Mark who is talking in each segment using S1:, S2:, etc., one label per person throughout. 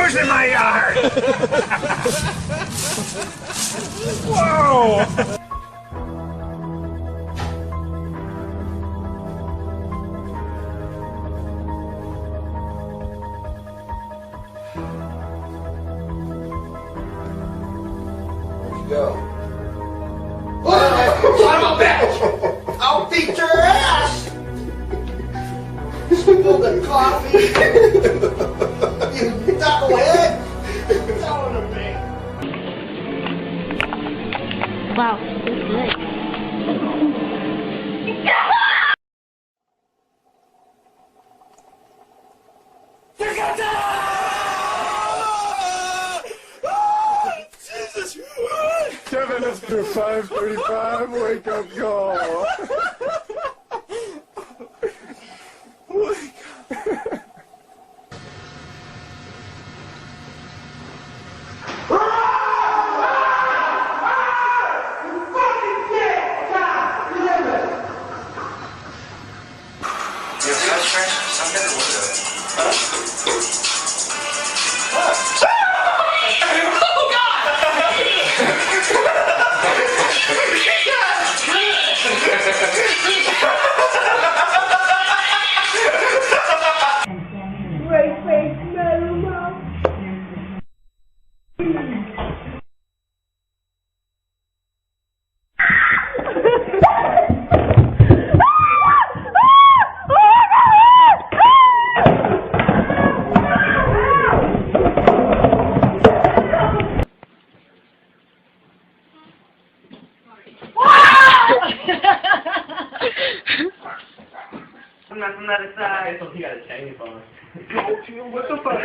S1: Who's in my yard? Whoa!
S2: Go. Son of a bitch! I'll beat your ass! Spill the coffee! You knucklehead! Son of a bitch!
S3: Wow, that's good.
S1: Kevin after 5:35, wake up call.
S4: I'm not from the other side. I thought he got a chain phone. What the fuck?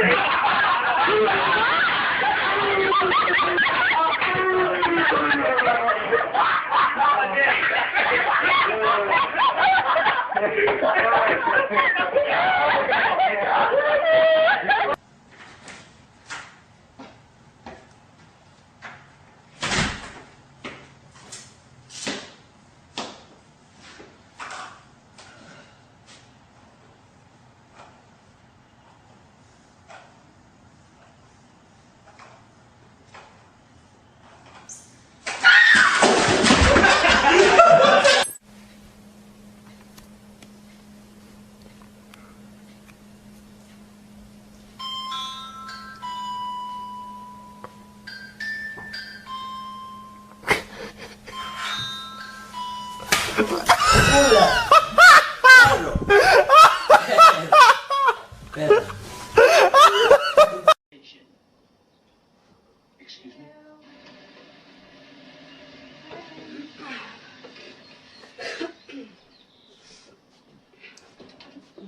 S2: Excuse me?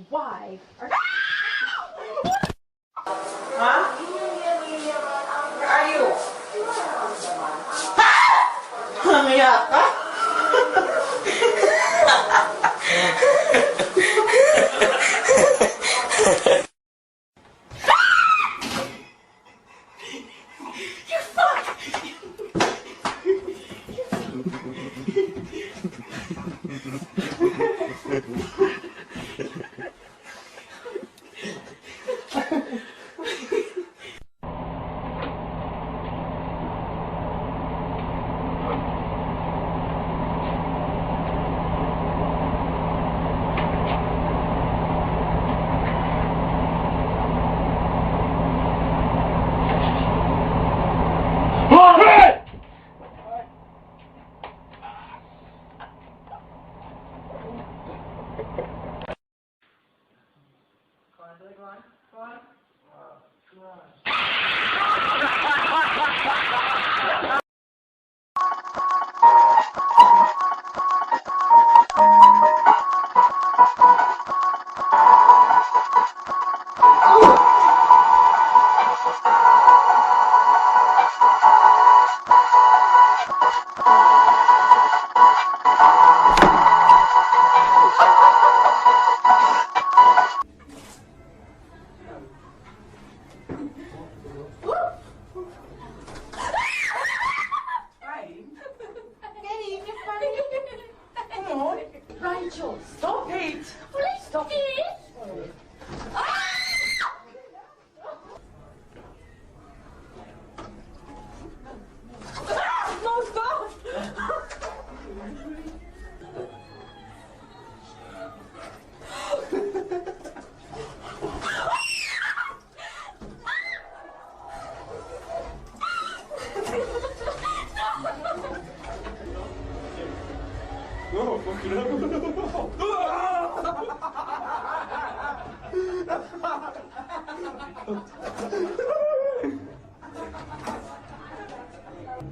S5: Why? Huh? Where are you? Umiyak ka? You fuck!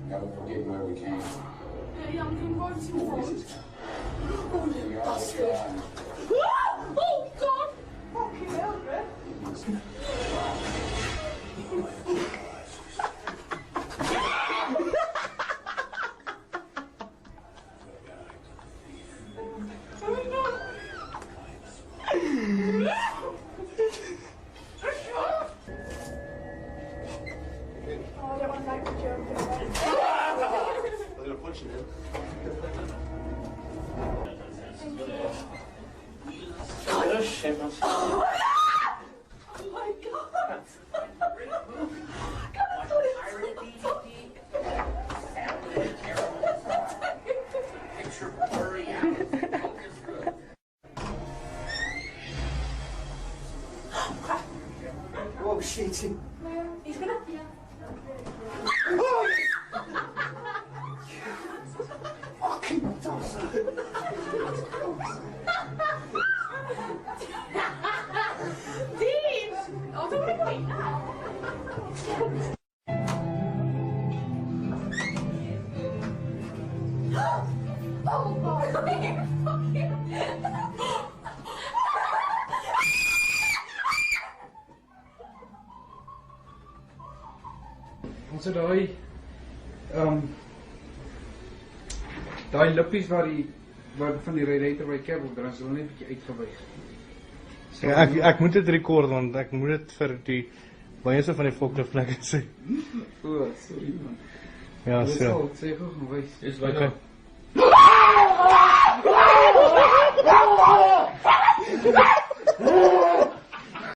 S1: Never forget where we came from.
S5: Ja, I'm converting voice. Oh,
S1: We all
S5: that's
S1: get
S5: good.
S1: on.
S5: Oh, God. Fucking hell, man. Oh, that one like the joke.
S2: I'm gonna punch him, man.
S5: Oh my God.
S2: Oh, shit.
S5: He's gonna.
S2: Fucking toss.
S5: Dean! Oh, don't worry, wait now. Oh, God.
S6: Ons het daai lippies waar van die radiator by die kerk op, dan is hulle net 'n bietjie uitgewyg.
S7: Ja, ek moet dit rekord want ek moet dit vir die baie van die forklift lekker sê.
S6: O, sorry man.
S7: Ja,
S6: Dis
S7: so.
S6: al, sê gou gewys.
S7: Dis okay.
S1: Ah!